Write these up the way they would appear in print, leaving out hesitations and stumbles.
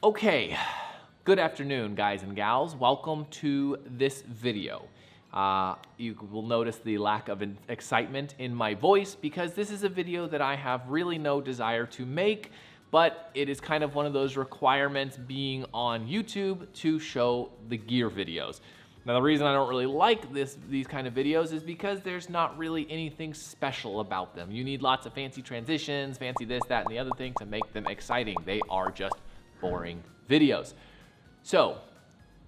Okay, good afternoon, guys and gals. Welcome to this video. You will notice the lack of excitement in my voice because this is a video that I have really no desire to make, but it is kind of one of those requirements being on YouTube to show the gear videos. Now, the reason I don't really like these kind of videos is because there's not really anything special about them. You need lots of fancy transitions, fancy this, that, and the other thing to make them exciting. They are just boring videos. So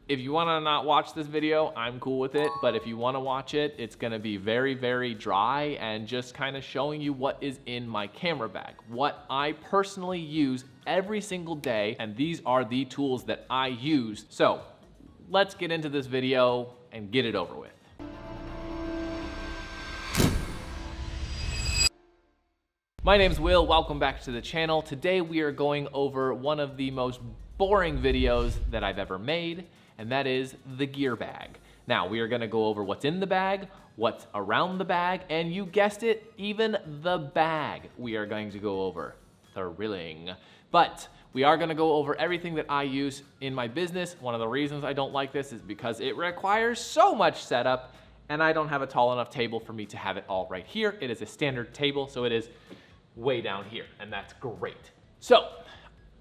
if you want to not watch this video, I'm cool with it, but if you want to watch it, it's going to be very, very dry and just kind of showing you what is in my camera bag, what I personally use every single day, and these are the tools that I use. So let's get into this video and get it over with. My name's Will, welcome back to the channel. Today we are going over one of the most boring videos that I've ever made, and that is the gear bag. Now, we are gonna go over what's in the bag, what's around the bag, and you guessed it, even the bag we are going to go over. Thrilling. But we are gonna go over everything that I use in my business. One of the reasons I don't like this is because it requires so much setup, and I don't have a tall enough table for me to have it all right here. It is a standard table, so it is way down here, and that's great. So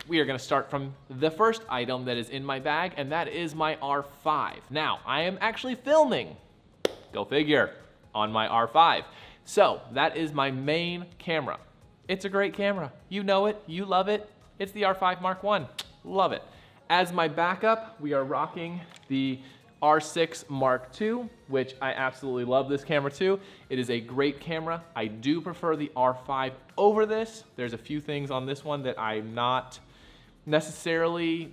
we are gonna start from the first item that is in my bag, and that is my R5. Now, I am actually filming, go figure, on my R5. So that is my main camera. It's a great camera. You know it, you love it. It's the R5 Mark I, love it. As my backup, we are rocking the R6 Mark II, which I absolutely love this camera too. It is a great camera. I do prefer the R5 over this. There's a few things on this one that I'm not necessarily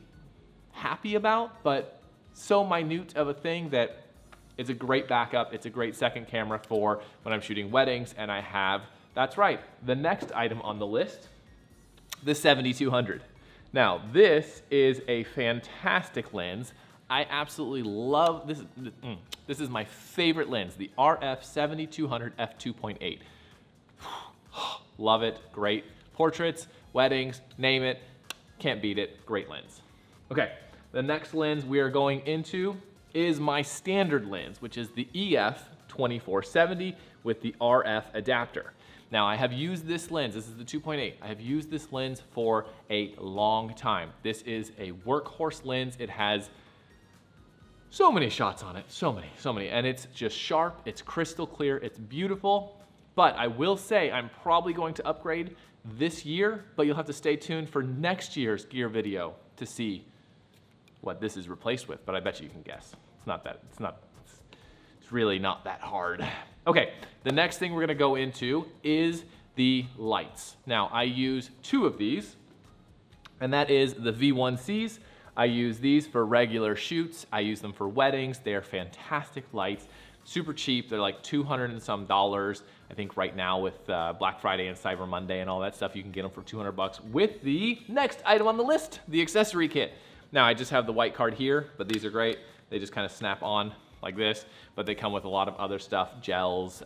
happy about, but so minute of a thing that it's a great backup. It's a great second camera for when I'm shooting weddings, and I have, that's right, the next item on the list, the 7200. Now, this is a fantastic lens. I absolutely love this. This is my favorite lens, the RF 7200 f2.8. Love it, great. Portraits, weddings, name it, can't beat it, great lens. Okay, the next lens we are going into is my standard lens, which is the EF 2470 with the RF adapter. Now, I have used this lens, this is the 2.8. I have used this lens for a long time. This is a workhorse lens. It has so many shots on it, so many, and it's just sharp, it's crystal clear, it's beautiful, but I will say I'm probably going to upgrade this year, but you'll have to stay tuned for next year's gear video to see what this is replaced with, but I bet you can guess. It's really not that hard. Okay, the next thing we're gonna go into is the lights. Now, I use two of these, and that is the V1Cs. I use these for regular shoots. I use them for weddings. They are fantastic lights, super cheap. They're like $200 and some. I think right now with Black Friday and Cyber Monday and all that stuff, you can get them for 200 bucks with the next item on the list, the accessory kit. Now, I just have the white card here, but these are great. They just kind of snap on like this, but they come with a lot of other stuff, gels,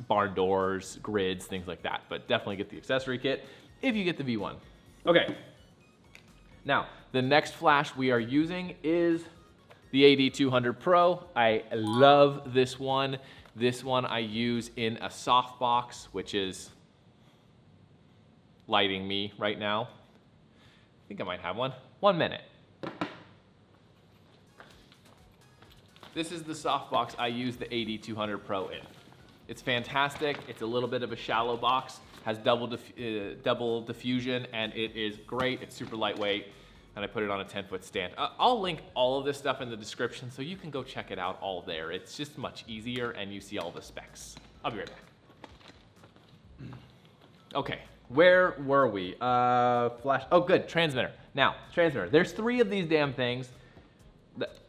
barn doors, grids, things like that. But definitely get the accessory kit if you get the V1. Okay. Now, the next flash we are using is the AD200 Pro. I love this one. This one I use in a softbox, which is lighting me right now. I think I might have one. 1 minute. This is the softbox I use the AD200 Pro in. It's fantastic. It's a little bit of a shallow box, has double diffusion, and it is great. It's super lightweight, and I put it on a 10-foot stand. I'll link all of this stuff in the description, so you can go check it out all there. It's just much easier, and you see all the specs. I'll be right back. Okay, where were we? Flash, oh good, transmitter. Now, transmitter, there's 3 of these damn things.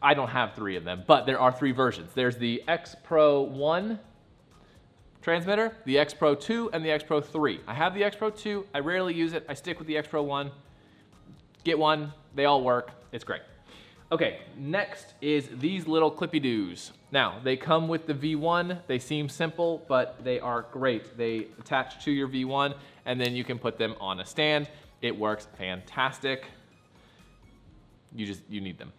I don't have 3 of them, but there are 3 versions. There's the X Pro 1 transmitter, the X Pro 2, and the X Pro 3. I have the X Pro 2, I rarely use it, I stick with the X Pro 1. Get one, they all work, it's great. Okay, next is these little clippy-doos. Now, they come with the V1, they seem simple, but they are great. They attach to your V1, and then you can put them on a stand. It works fantastic. you need them.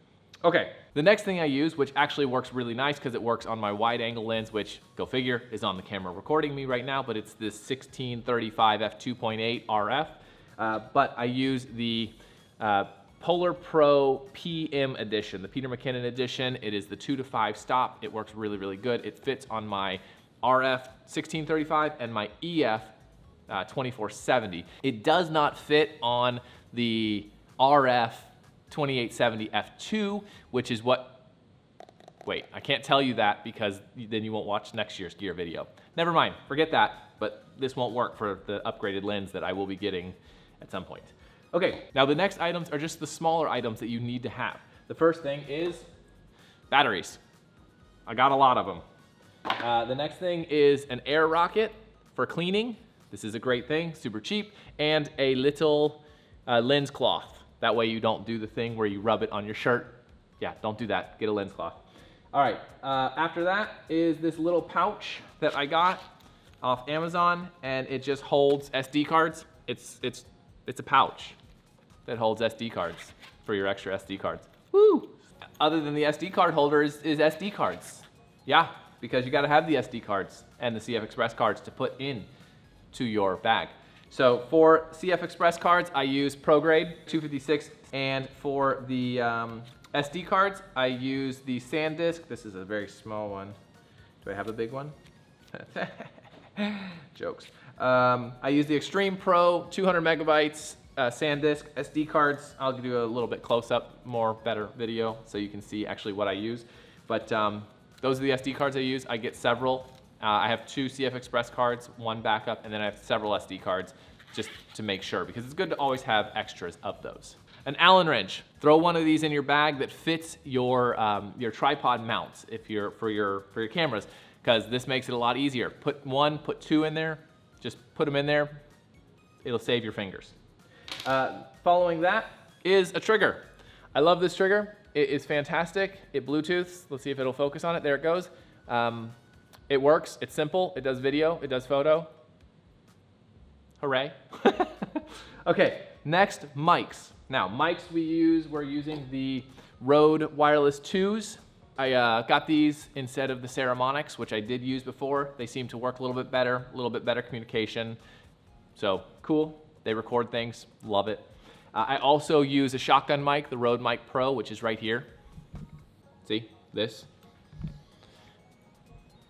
Okay, the next thing I use, which actually works really nice because it works on my wide angle lens, which, go figure, is on the camera recording me right now, but it's this 1635 f2.8 RF. But I use the Polar Pro PM edition, the Peter McKinnon edition. It is the 2 to 5 stop. It works really, really good. It fits on my RF 1635 and my EF 2470. It does not fit on the RF 2870 f2, which is what, wait, I can't tell you that because then you won't watch next year's gear video. Never mind, forget that, but this won't work for the upgraded lens that I will be getting at some point. Okay, now the next items are just the smaller items that you need to have. The first thing is batteries. I got a lot of them. The next thing is an air rocket for cleaning. This is a great thing, super cheap, and a little lens cloth. That way you don't do the thing where you rub it on your shirt. Yeah, don't do that, get a lens cloth. All right, after that is this little pouch that I got off Amazon, and it just holds SD cards. It's a pouch that holds SD cards for your extra SD cards. Woo! Other than the SD card holder is SD cards. Yeah, because you gotta have the SD cards and the CF Express cards to put in to your bag. So for CF Express cards, I use ProGrade 256, and for the SD cards, I use the SanDisk. This is a very small one. Do I have a big one? Jokes. I use the Extreme Pro 200 megabytes SanDisk SD cards. I'll do a little bit close-up, better video so you can see actually what I use. But those are the SD cards I use. I get several. I have 2 CF Express cards, 1 backup, and then I have several SD cards just to make sure, because it's good to always have extras of those. An Allen wrench. Throw one of these in your bag that fits your tripod mounts for your cameras, because this makes it a lot easier. Put 1, put 2 in there. Just put them in there. It'll save your fingers. Following that is a trigger. I love this trigger. It is fantastic. It Bluetooths. Let's see if it'll focus on it. There it goes. It works. It's simple. It does video. It does photo. Hooray. Okay, next, mics. Now, mics we're using the Rode Wireless 2s. I got these instead of the Ceramonics, which I did use before. They seem to work a little bit better communication. So, cool. They record things. Love it. I also use a shotgun mic, the Rode Mic Pro, which is right here. See, this.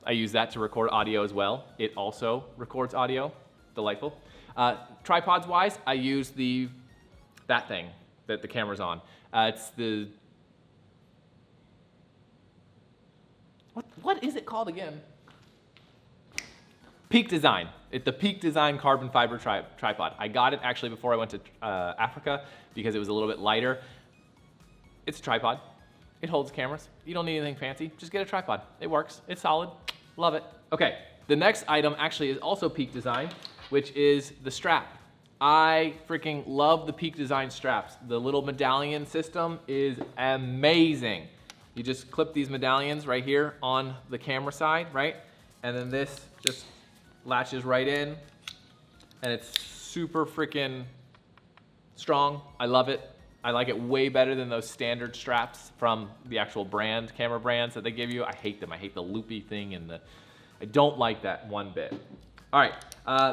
I use that to record audio as well. It also records audio. Delightful. Tripods wise, I use that thing that the camera's on. It's the, what is it called again? Peak Design. It's the Peak Design carbon fiber tripod. I got it actually before I went to Africa because it was a little bit lighter. It's a tripod. It holds cameras. You don't need anything fancy. Just get a tripod. It works. It's solid. Love it. Okay, the next item actually is also Peak Design, which is the strap. I freaking love the Peak Design straps. The little medallion system is amazing. You just clip these medallions right here on the camera side, right? And then this just latches right in, and it's super freaking strong. I love it. I like it way better than those standard straps from the actual camera brands that they give you. I hate them. I hate the loopy thing, and I don't like that one bit. All right,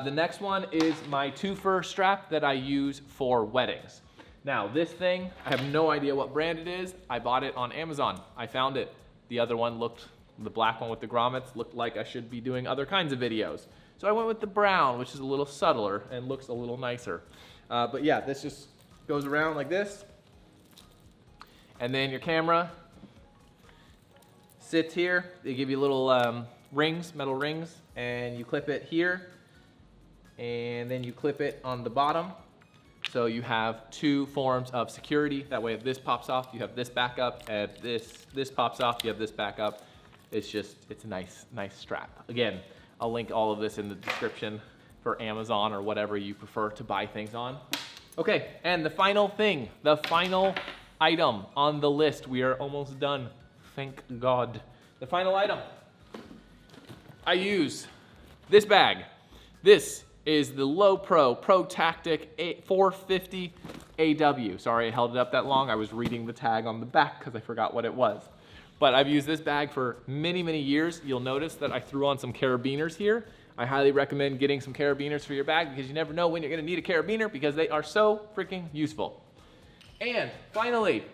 the next one is my twofer strap that I use for weddings. Now this thing, I have no idea what brand it is. I bought it on Amazon. I found it. The other one the black one with the grommets looked like I should be doing other kinds of videos. So I went with the brown, which is a little subtler and looks a little nicer. But yeah, this just goes around like this. And then your camera sits here. They give you little rings, metal rings, and you clip it here. And then you clip it on the bottom. So you have 2 forms of security. That way if this pops off, you have this backup. And if this pops off, you have this backup. It's a nice strap. Again, I'll link all of this in the description for Amazon or whatever you prefer to buy things on. Okay, and the final thing, the final item on the list. We are almost done, thank God. The final item. I use this bag. This is the LowePro Pro Tactic 450 AW. Sorry I held it up that long. I was reading the tag on the back because I forgot what it was. But I've used this bag for many, many years. You'll notice that I threw on some carabiners here. I highly recommend getting some carabiners for your bag because you never know when you're gonna need a carabiner because they are so freaking useful. And finally,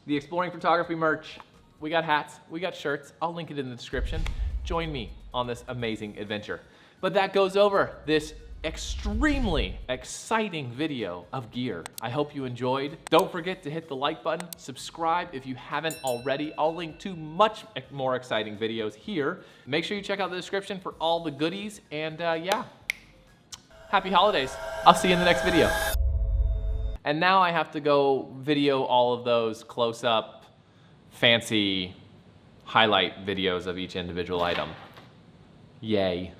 the Exploring Photography merch. We got hats, we got shirts. I'll link it in the description. Join me on this amazing adventure. But that goes over this extremely exciting video of gear. I hope you enjoyed. Don't forget to hit the like button, subscribe if you haven't already. I'll link to much more exciting videos here. Make sure you check out the description for all the goodies, and yeah, happy holidays. I'll see you in the next video. And now I have to go video all of those close-up, fancy highlight videos of each individual item. Yay.